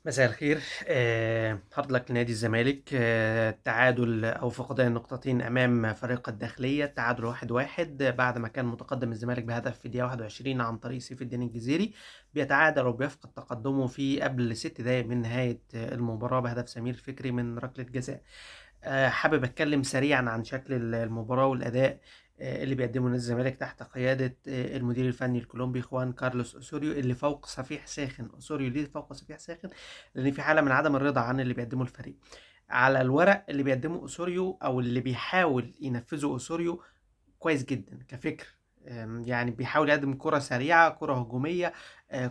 مساء الخير. هارد لك لنادي الزمالك. تعادل أو فقدان نقطتين أمام فريق الداخلية. التعادل 1-1 بعد ما كان متقدم الزمالك بهدف في الدقيقة 21 عن طريق سيف الدين الجزيري. بيتعادل وبيفقد تقدمه في قبل 6 دقايق من نهاية المباراة بهدف سمير فكري من ركلة جزاء. حابب أتكلم سريعا عن شكل المباراة والأداء اللي بيقدمه نادي الزمالك تحت قيادة المدير الفني الكولومبي خوان كارلوس أوسوريو، اللي فوق صفيح ساخن. أوسوريو ليه فوق صفيح ساخن؟ لأن في حالة من عدم الرضا عن اللي بيقدمه الفريق. على الورق اللي بيقدمه أوسوريو أو اللي بيحاول ينفذه أوسوريو كويس جدًا كفكر. يعني بيحاول يقدّم كرة سريعة، كرة هجومية،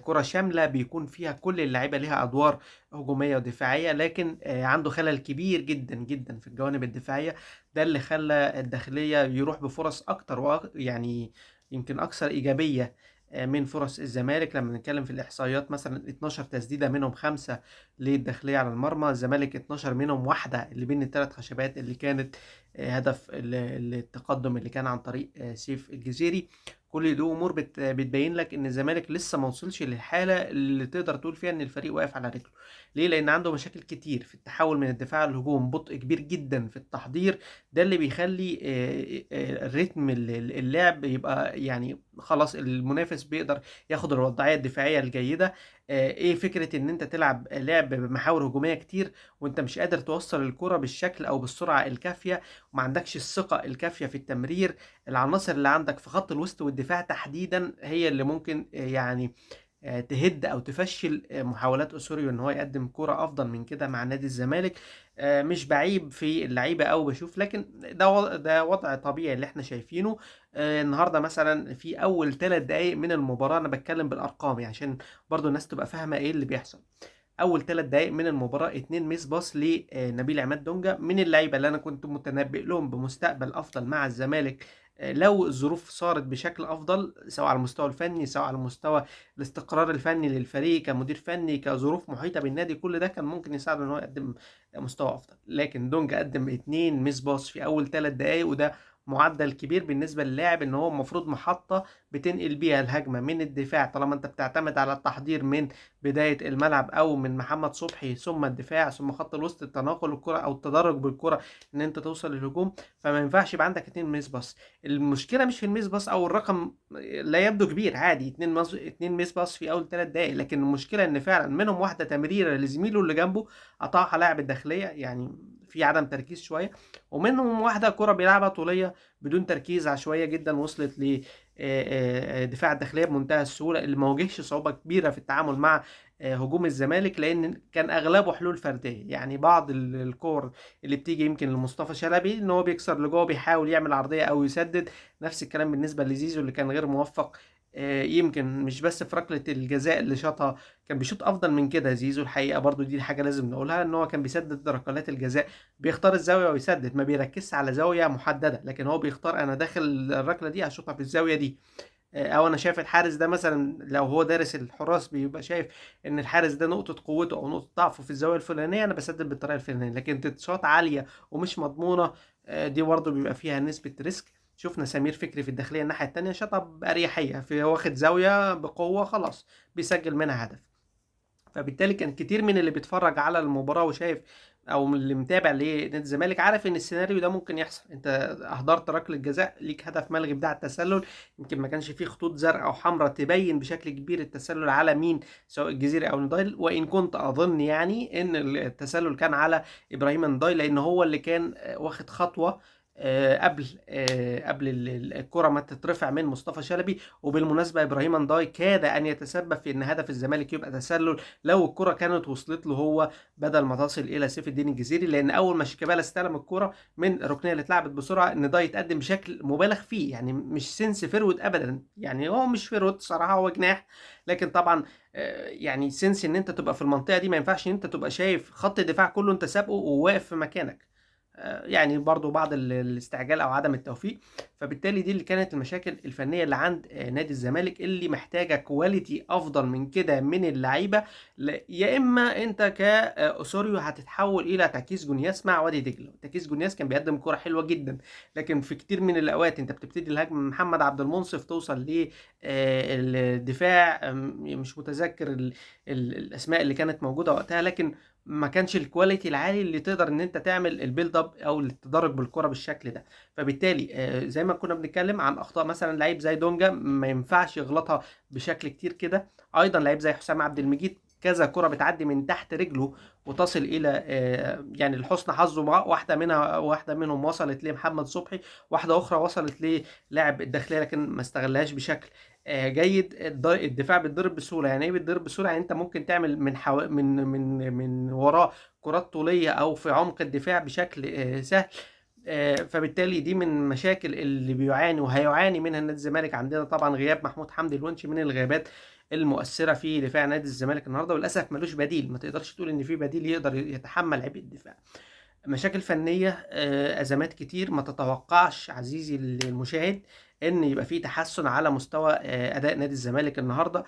كرة شاملة بيكون فيها كل اللعيبة ليها أدوار هجومية ودفاعية، لكن عنده خلل كبير جدًا، جدًا في الجوانب الدفاعية. ده اللي خلّى الداخلية يروح بفرص أكتر يعني يمكن أكثر إيجابية من فرص الزمالك. لمّا نتكلم في الإحصائيات مثلًا 12 تسديدة منهم 5 للداخلية على المرمى، الزمالك 12 منهم واحدة اللي بين ال3 خشبات اللي كانت هدف التقدم اللي كان عن طريق سيف الجزيري. كل دي امور بتبين لك ان الزمالك لسه ما وصلش للحاله اللي تقدر تقول فيها ان الفريق واقف على رجله. ليه؟ لان عنده مشاكل كتير في التحول من الدفاع للهجوم، بطء كبير جدا في التحضير. ده اللي بيخلي الريتم اللعب يبقى يعني خلاص المنافس بيقدر ياخد الوضعيه الدفاعيه الجيده. ايه فكره ان انت تلعب لعب بمحاور هجوميه كتير وانت مش قادر توصل الكرة بالشكل او بالسرعه الكافيه، وما عندكش الثقة الكافية في التمرير. العناصر اللي عندك في خط الوسط والدفاع تحديدا هي اللي ممكن يعني تهد او تفشل محاولات اسوريو ان هو يقدم كرة افضل من كده مع نادي الزمالك. مش بعيب في اللعيبة او بشوف، لكن ده وضع طبيعي اللي احنا شايفينه. النهارده مثلا في اول 3 دقائق من المباراة، انا بتكلم بالارقام يعني عشان برضو الناس تبقى فاهمة ايه اللي بيحصل. اول 3 دقائق من المباراه 2 ميس باص لنبيل عماد دونجا، من اللعيبه اللي انا كنت متنبئ لهم بمستقبل افضل مع الزمالك لو الظروف صارت بشكل افضل، سواء على المستوى الفني سواء على مستوى الاستقرار الفني للفريق كمدير فني كظروف محيطه بالنادي. كل ده كان ممكن يساعده ان هو يقدم مستوى افضل، لكن دونجا قدم 2 ميس باص في اول 3 دقائق، وده معدل كبير بالنسبه للاعب ان هو المفروض محطه بتنقل بيها الهجمه من الدفاع. طالما انت بتعتمد على التحضير من بداية الملعب أو من محمد صبحي ثم الدفاع ثم خط الوسط، التناقل الكرة أو التدرج بالكرة إن أنت توصل للهجوم، فما ينفعش يبقى عندك 2 ميس باص. المشكلة مش في الميس باص أو الرقم لا يبدو كبير، عادي 2 ميس باص في أول 3 دقايق، لكن المشكلة إن فعلا منهم واحدة تمريرة لزميله اللي جنبه قطعها لاعب الداخلية، يعني في عدم تركيز شوية. ومنهم واحدة كرة بيلعبها طولية بدون تركيز، عشوائية جدا، وصلت ل دفاع الداخليه بمنتهى السهوله، اللي ما واجهش صعوبه كبيره في التعامل مع هجوم الزمالك، لان كان اغلبه حلول فرديه. يعني بعض الكور اللي بتيجي يمكن لمصطفى شلبي ان هو بيكسر لجوه بيحاول يعمل عرضيه او يسدد. نفس الكلام بالنسبه لزيزو اللي كان غير موفق. يمكن مش بس في ركله الجزاء اللي شاطها، كان بيشوط افضل من كده زيزو الحقيقه. برضو دي حاجه لازم نقولها، ان هو كان بيسدد ركلات الجزاء، بيختار الزاويه ويسدد، ما بيركزش على زاويه محدده، لكن هو بيختار انا داخل الركله دي هشوطها في الزاويه دي. او انا شايف الحارس ده مثلا، لو هو دارس الحراس بيبقى شايف ان الحارس ده نقطة قوته او نقطة ضعفه في الزاوية الفلانية، انا بسدد بالطريقة الفلانية. لكن تتشاط عالية ومش مضمونة، دي برضه بيبقى فيها نسبة ريسك. شفنا سمير فكري في الداخلية الناحية التانية شاطها بأريحية، في واخد زاوية بقوة خلاص بيسجل منها هدف. فبالتالي كان كتير من اللي بيتفرج على المباراة وشايف او من اللي متابع لنادي الزمالك عارف ان السيناريو ده ممكن يحصل. انت اهدرت ركله جزاء، ليك هدف ملغي بتاع التسلل، يمكن ما كانش فيه خطوط زرقاء او حمراء تبين بشكل كبير التسلل على مين، سواء الجزيري او نضايل. وان كنت اظن يعني ان التسلل كان على ابراهيم نضايل، لان هو اللي كان واخد خطوه قبل الكره ما تترفع من مصطفى شلبي. وبالمناسبه ابراهيم نضاي كاد ان يتسبب في ان هدف الزمالك يبقى تسلل لو الكره كانت وصلت له هو بدل ما تصل الى سيف الدين الجزيري، لان اول ما شيكابالا استلم الكره من الركنيه اللي اتلعبت بسرعه ان ده يتقدم بشكل مبالغ فيه. يعني مش سنس فيرود ابدا، يعني هو مش فيرود صراحه، هو جناح، لكن طبعا يعني سنس ان انت تبقى في المنطقه دي ما ينفعش ان انت تبقى شايف خط الدفاع كله انت سابقه وواقف في مكانك. يعني برضه بعض الاستعجال أو عدم التوفيق. فبالتالي دي اللي كانت المشاكل الفنية اللي عند نادي الزمالك، اللي محتاجة quality أفضل من كده من اللعيبة. يا إما أنت كأوسوريو هتتحول إلى تاكيس جونياس مع وادي دجلة. تاكيس جونياس كان بيقدم كرة حلوة جدا، لكن في كتير من الأوقات أنت بتبتدي الهجمة من محمد عبد المنصف توصل للدفاع. مش متذكر الأسماء اللي كانت موجودة وقتها، لكن ما كانش الكواليتي العالي اللي تقدر ان انت تعمل البيلد اب او التدرج بالكره بالشكل ده. فبالتالي زي ما كنا بنتكلم عن اخطاء مثلا لعيب زي دونجا ما ينفعش يغلطها بشكل كتير كده. ايضا لعيب زي حسام عبد المجيد كذا كرة بتعدي من تحت رجله وتصل الى يعني لحسن حظه، واحده منهم وصلت لمحمد صبحي، واحده اخرى وصلت للاعب الداخليه لكن ما استغلهاش بشكل جيد. الدفاع بيتضرب بسهوله. يعني ايه بيتضرب بسهوله؟ يعني انت ممكن تعمل من وراه كرات طوليه او في عمق الدفاع بشكل سهل. فبالتالي دي من مشاكل اللي بيعاني وهيعاني منها نادي الزمالك. عندنا طبعا غياب محمود حمدي الونش من الغيابات المؤثره في دفاع نادي الزمالك النهارده، وللاسف ملوش بديل. ما تقدرش تقول ان في بديل يقدر يتحمل عبء الدفاع. مشاكل فنية، أزمات كتير. ما تتوقعش عزيزي المشاهد إن يبقى في تحسن على مستوى أداء نادي الزمالك النهاردة.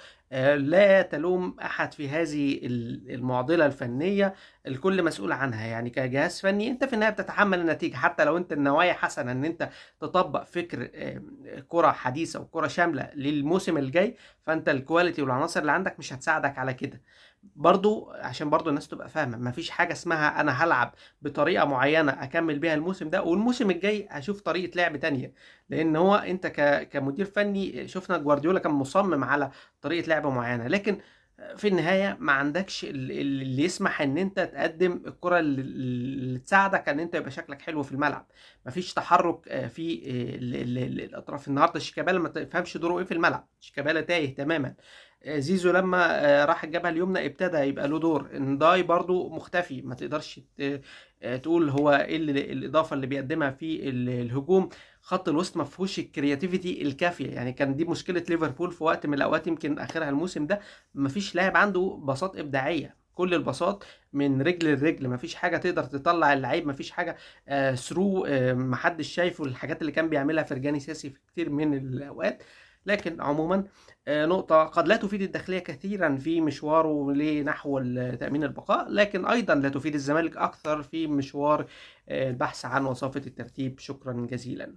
لا تلوم أحد في هذه المعضلة الفنية، الكل مسؤول عنها. يعني كجهاز فني أنت في النهاية بتتحمل النتيجة، حتى لو أنت النوايا حسنة إن أنت تطبق فكر كرة حديثة وكرة شاملة للموسم الجاي، فأنت الكواليتي والعناصر اللي عندك مش هتساعدك على كده. برضو عشان برضو الناس تبقى فاهمة، مفيش حاجة اسمها أنا هلعب بطريقه معينه اكمل بيها الموسم ده والموسم الجاي هشوف طريقه لعب تانية. لان هو انت كمدير فني شفنا جوارديولا كان مصمم على طريقه لعب معينه، لكن في النهايه ما عندكش اللي يسمح ان انت تقدم الكره اللي تساعدك ان انت يبقى شكلك حلو في الملعب. مفيش تحرك في الاطراف. النهارده شيكابالا ما تفهمش دوره ايه في الملعب. شيكابالا تايه تماما. زيزو لما راح الجبهه اليمنى ابتدى يبقى له دور. انداي برضو مختفي، ما تقدرش تقول هو ايه الاضافه اللي بيقدمها في الهجوم. خط الوسط ما فيهوش الكرياتيفيتي الكافيه. يعني كان دي مشكله ليفربول في وقت من الاوقات يمكن اخرها الموسم ده. ما فيش لاعب عنده باصات ابداعيه، كل الباصات من رجل لرجل. ما فيش حاجه تقدر تطلع اللعيب، ما فيش حاجه ثرو ما حدش شايفه الحاجات اللي كان بيعملها فرجاني ساسي في كتير من الاوقات. لكن عموما نقطة قد لا تفيد الداخلية كثيرا في مشواره لنحو تأمين البقاء، لكن أيضا لا تفيد الزمالك أكثر في مشوار البحث عن وصافة الترتيب. شكرا جزيلا.